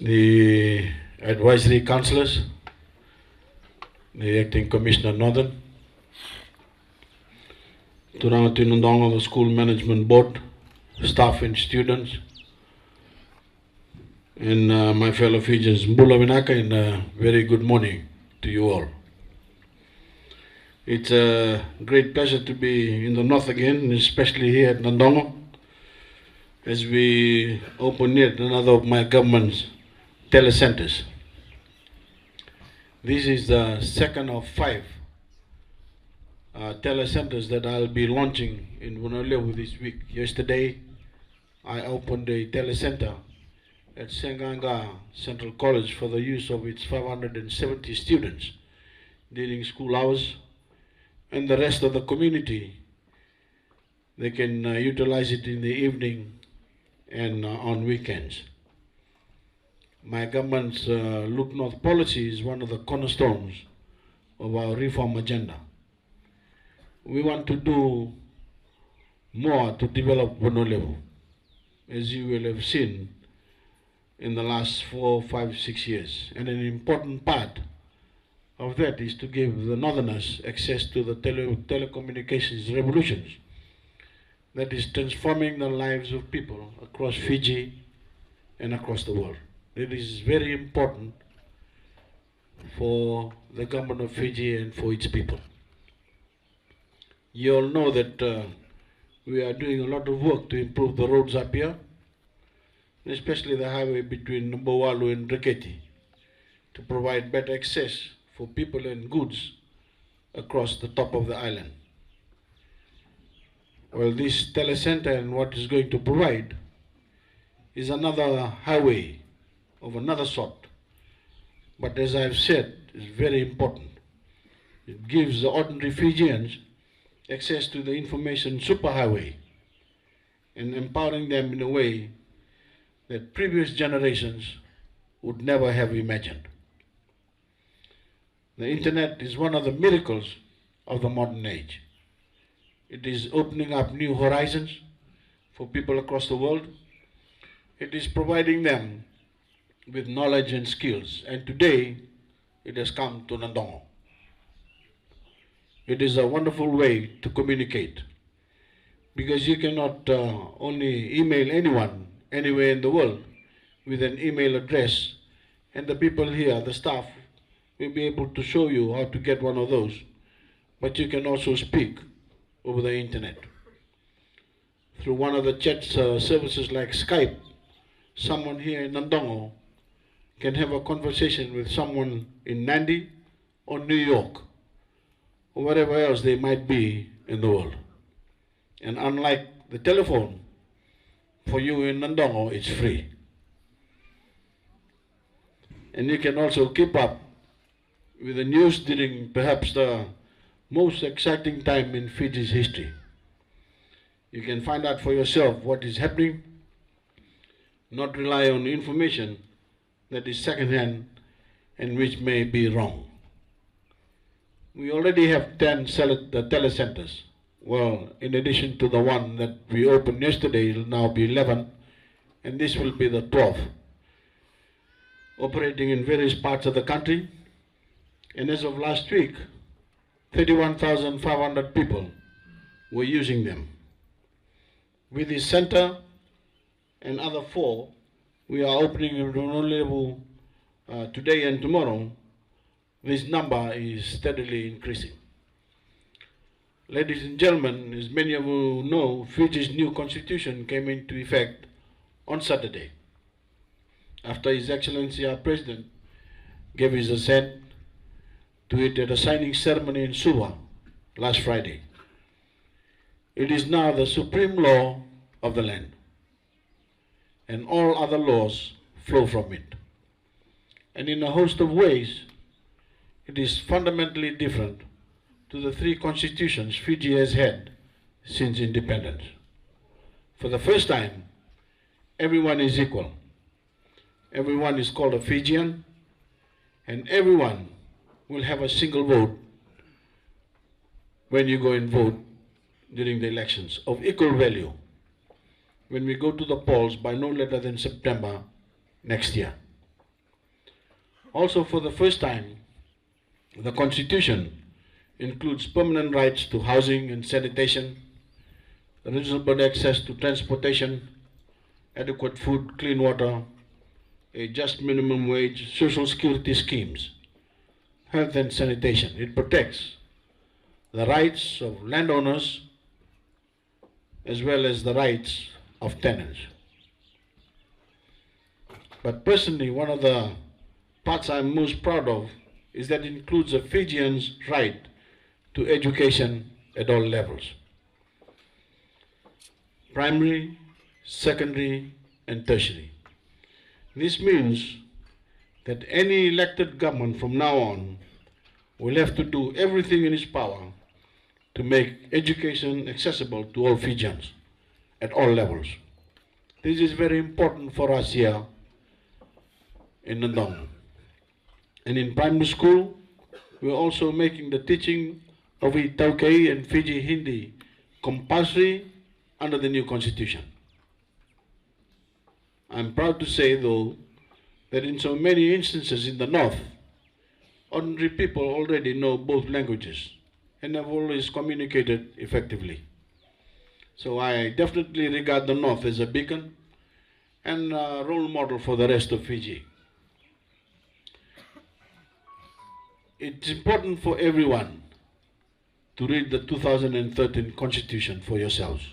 The advisory councillors, the acting commissioner Northern, Turangati Nandong of the school management board, staff and students, and my fellow Fijians, Mbula Vinaka, and very good morning to you all. It's a great pleasure to be in the north again, especially here at Nandongo, as we open yet another of my government's telecentres. This is the second of 5 telecentres that I'll be launching in Vanua Levu this week. Yesterday, I opened a telecentre at Senganga Central College for the use of its 570 students during school hours, and the rest of the community, they can utilize it in the evening and on weekends. My government's Look North policy is one of the cornerstones of our reform agenda. We want to do more to develop Vanua Levu, as you will have seen in the last 4, 5, 6 years. And an important part of that is to give the Northerners access to the telecommunications revolutions that is transforming the lives of people across Fiji and across the world. It is very important for the government of Fiji and for its people. You all know that we are doing a lot of work to improve the roads up here, especially the highway between Nambowalu and Voreqe, to provide better access for people and goods across the top of the island. Well, this telecentre and what it's going to provide is another highway of another sort. But as I've said, it's very important. It gives the ordinary Fijians access to the information superhighway and empowering them in a way that previous generations would never have imagined. The internet is one of the miracles of the modern age. It is opening up new horizons for people across the world. It is providing them with knowledge and skills, and today it has come to Nandongo. It is a wonderful way to communicate, because you cannot only email anyone anywhere in the world with an email address, and the people here, the staff, will be able to show you how to get one of those, but you can also speak over the internet. Through one of the chat services like Skype, someone here in Nandongo can have a conversation with someone in Nandi or New York or wherever else they might be in the world. And unlike the telephone, for you in Nandongo, it's free. And you can also keep up with the news during perhaps the most exciting time in Fiji's history. You can find out for yourself what is happening, not rely on information that is second-hand and which may be wrong. We already have 10 telecentres. Well, in addition to the one that we opened yesterday, it will now be 11, and this will be the 12th, operating in various parts of the country. And as of last week, 31,500 people were using them. With this centre and other 4, we are opening in Vanua Levu today and tomorrow. This number is steadily increasing. Ladies and gentlemen, as many of you know, Fiji's new constitution came into effect on Saturday, after His Excellency our President gave his assent to it at a signing ceremony in Suva last Friday. It is now the supreme law of the land, and all other laws flow from it. And in a host of ways, it is fundamentally different to the three constitutions Fiji has had since independence. For the first time, everyone is equal. Everyone is called a Fijian, and everyone will have a single vote when you go and vote during the elections, of equal value when we go to the polls by no later than September next year. Also, for the first time, the Constitution includes permanent rights to housing and sanitation, reasonable access to transportation, adequate food, clean water, a just minimum wage, social security schemes, health and sanitation. It protects the rights of landowners as well as the rights of tenants. But personally, one of the parts I'm most proud of is that it includes a Fijian's right to education at all levels: primary, secondary, and tertiary. This means that any elected government from now on will have to do everything in its power to make education accessible to all Fijians at all levels. This is very important for us here in Nadogo. And in primary school, we're also making the teaching of Itauke and Fiji Hindi compulsory under the new constitution. I'm proud to say, though, that in so many instances in the north, ordinary people already know both languages and have always communicated effectively. So I definitely regard the north as a beacon and a role model for the rest of Fiji. It's important for everyone to read the 2013 Constitution for yourselves.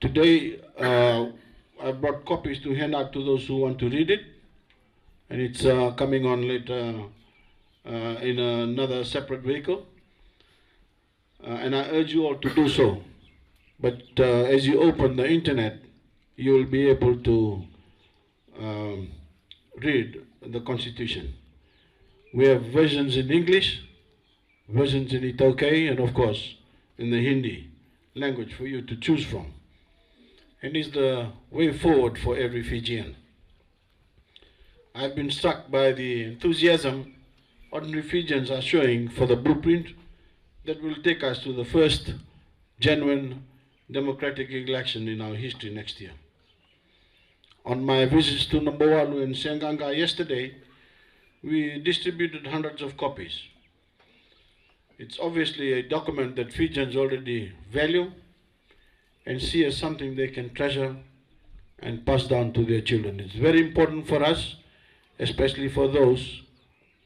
Today, I brought copies to hand out to those who want to read it, and it's coming on later in another separate vehicle. And I urge you all to do so. But as you open the internet, you will be able to read the Constitution. We have versions in English, versions in Itauke, and of course in the Hindi language for you to choose from. And it's the way forward for every Fijian. I've been struck by the enthusiasm ordinary Fijians are showing for the blueprint that will take us to the first genuine democratic election in our history next year. On my visits to Namboalu and Senganga yesterday, we distributed hundreds of copies. It's obviously a document that Fijians already value and see as something they can treasure and pass down to their children. It's very important for us, especially for those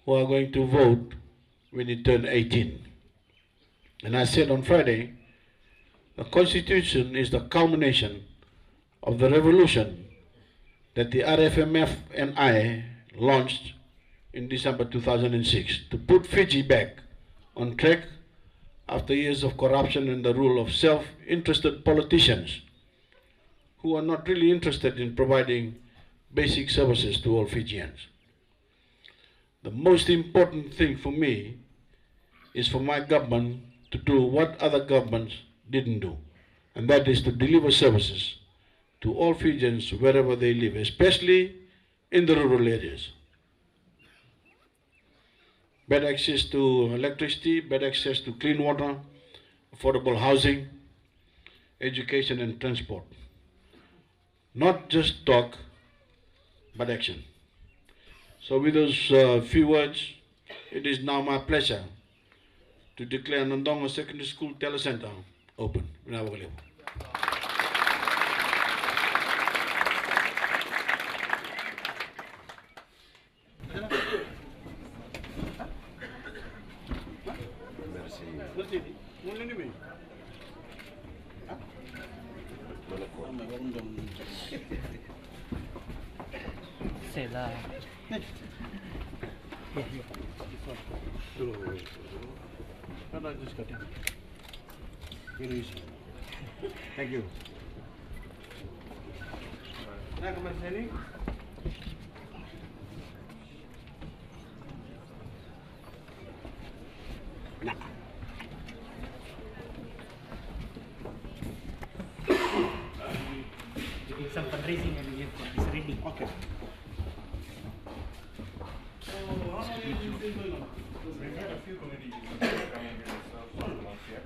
who are going to vote when you turn 18. And I said on Friday, the Constitution is the culmination of the revolution that the RFMF and I launched in December 2006 to put Fiji back on track after years of corruption and the rule of self-interested politicians who are not really interested in providing basic services to all Fijians. The most important thing for me is for my government to do what other governments didn't do, and that is to deliver services to all Fijians wherever they live, especially in the rural areas. Better access to electricity, better access to clean water, affordable housing, education and transport. Not just talk, but action. So with those few words, it is now my pleasure to declare Nadogo Secondary School Telecentre open. Vanua Levu. Thank you. some fundraising and we have got this ready. Okay. So, how long have you been going on? We've had a few communities coming here, so not a month yet.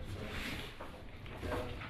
So,